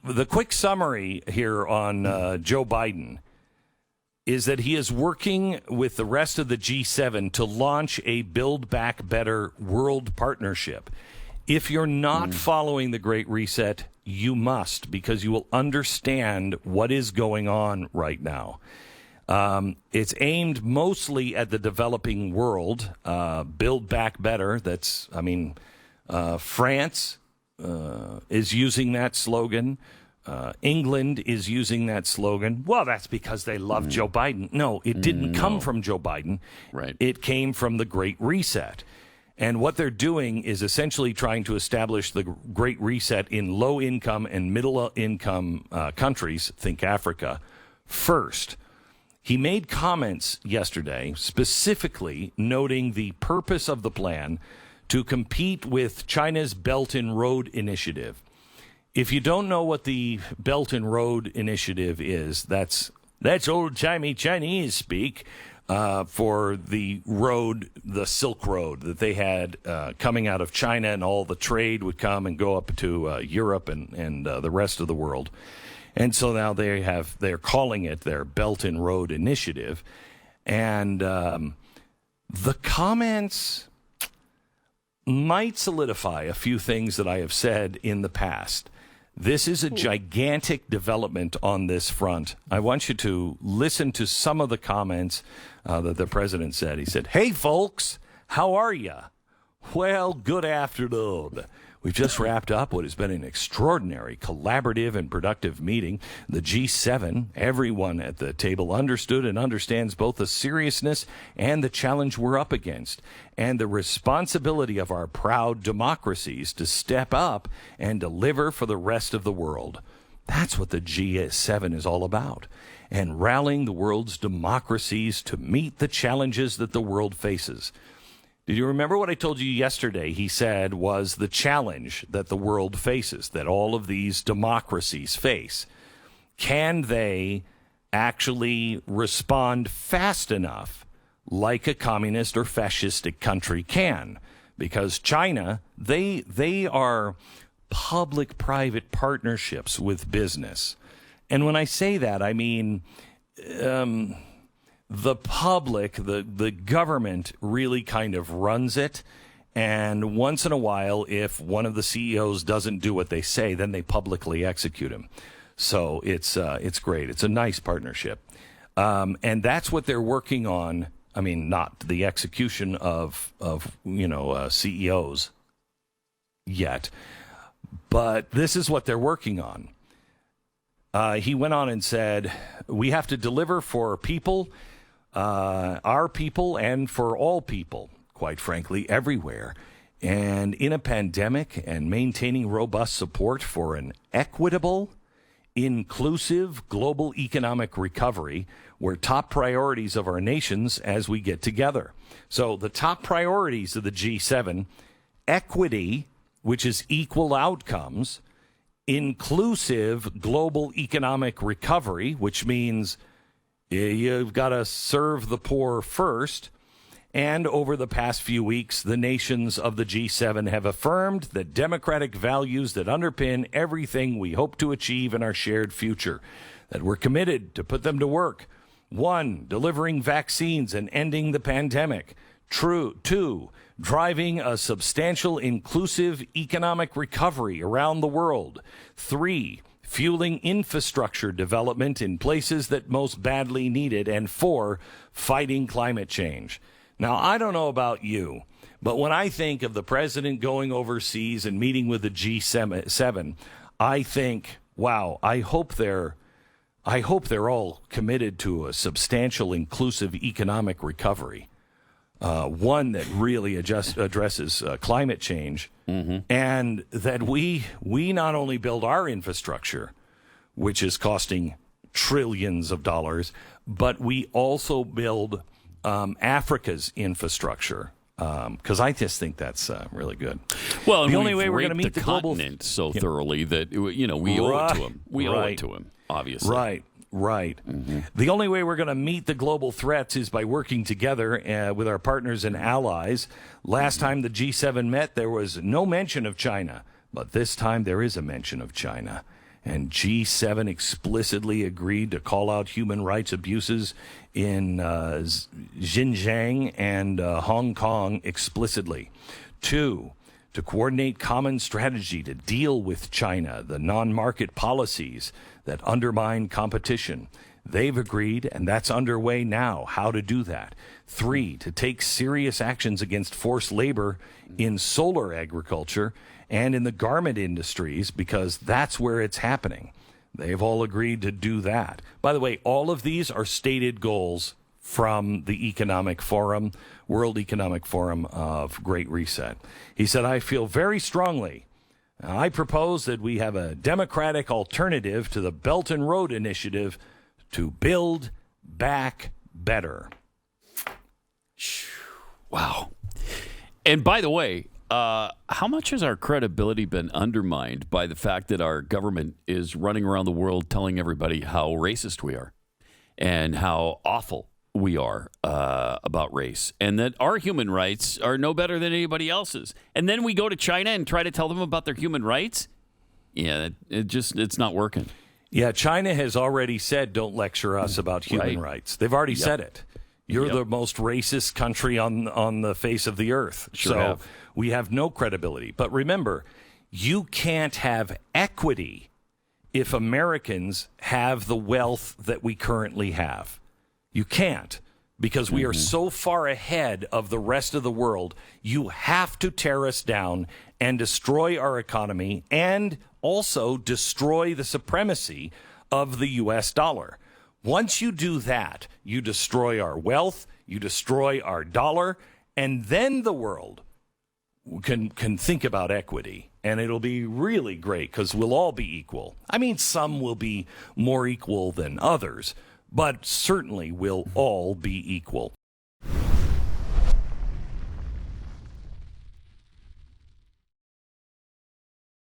the quick summary here on Joe Biden is that he is working with the rest of the G7 to launch a Build Back Better world partnership. If you're not following the Great Reset, you must, because you will understand what is going on right now. It's aimed mostly at the developing world. Build Back Better. France is using that slogan. England is using that slogan. Well, that's because they love Joe Biden. No, it didn't come from Joe Biden. Right. It came from the Great Reset. And what they're doing is essentially trying to establish the Great Reset in low-income and middle-income countries, think Africa, first. He made comments yesterday specifically noting the purpose of the plan to compete with China's Belt and Road Initiative. If you don't know what the Belt and Road Initiative is, that's old-timey Chinese speak for the road, the Silk Road that they had coming out of China, and all the trade would come and go up to Europe and the rest of the world. And so now they're calling it their Belt and Road Initiative. And the comments might solidify a few things that I have said in the past. This is a gigantic development on this front. I want you to listen to some of the comments that the president said. He said, "Hey, folks, how are you? Well, good afternoon. We've just wrapped up what has been an extraordinary, collaborative, and productive meeting. The G7, everyone at the table understood and understands both the seriousness and the challenge we're up against, and the responsibility of our proud democracies to step up and deliver for the rest of the world. That's what the G7 is all about, and rallying the world's democracies to meet the challenges that the world faces." Did you remember what I told you yesterday? He said was the challenge that the world faces, that all of these democracies face. Can they actually respond fast enough like a communist or fascistic country can? Because China, they are public-private partnerships with business. And when I say that, I mean the public, the government really kind of runs it. And once in a while, if one of the CEOs doesn't do what they say, then they publicly execute him. So it's great. It's a nice partnership. And that's what they're working on. I mean, not the execution of CEOs yet, but this is what they're working on. He went on and said, "We have to deliver for people, our people, and for all people, quite frankly, everywhere. And in a pandemic, and maintaining robust support for an equitable, inclusive global economic recovery were top priorities of our nations as we get together." So the top priorities of the G7, equity, which is equal outcomes, inclusive global economic recovery, which means you've got to serve the poor first. And over the past few weeks, the nations of the G7 have affirmed the democratic values that underpin everything we hope to achieve in our shared future, that we're committed to put them to work. 1, delivering vaccines and ending the pandemic. 2, driving a substantial inclusive economic recovery around the world. 3, fueling infrastructure development in places that most badly need it. And 4, fighting climate change. Now, I don't know about you, but when I think of the president going overseas and meeting with the G7, I think, wow, I hope they're all committed to a substantial inclusive economic recovery. One that really addresses climate change, and that we not only build our infrastructure, which is costing trillions of dollars, but we also build Africa's infrastructure, because I just think that's really good. Well, the only way we're going to meet the continent so thoroughly that we owe it to him. We owe it to him, obviously. Right. Mm-hmm. The only way we're going to meet the global threats is by working together with our partners and allies. Last time the G7 met, there was no mention of China, but this time there is a mention of China. And G7 explicitly agreed to call out human rights abuses in Xinjiang and Hong Kong explicitly. 2, to coordinate common strategy to deal with China, the non-market policies that undermine competition. They've agreed, and that's underway now, how to do that. 3, to take serious actions against forced labor in solar agriculture and in the garment industries, because that's where it's happening. They've all agreed to do that. By the way, all of these are stated goals from the Economic Forum, World Economic Forum of Great Reset. He said, I feel very strongly. I propose that we have a democratic alternative to the Belt and Road Initiative to build back better. Wow. And by the way, how much has our credibility been undermined by the fact that our government is running around the world telling everybody how racist we are and how awful we are about race, and that our human rights are no better than anybody else's? And then we go to China and try to tell them about their human rights? Yeah, it's not working. Yeah, China has already said, don't lecture us about human rights. They've already said it. You're the most racist country on the face of the earth. We have no credibility. But remember, you can't have equity if Americans have the wealth that we currently have. You can't, because we are so far ahead of the rest of the world. You have to tear us down and destroy our economy and also destroy the supremacy of the U.S. dollar. Once you do that, you destroy our wealth, you destroy our dollar, and then the world can think about equity. And it'll be really great because we'll all be equal. I mean, some will be more equal than others, but certainly we'll all be equal.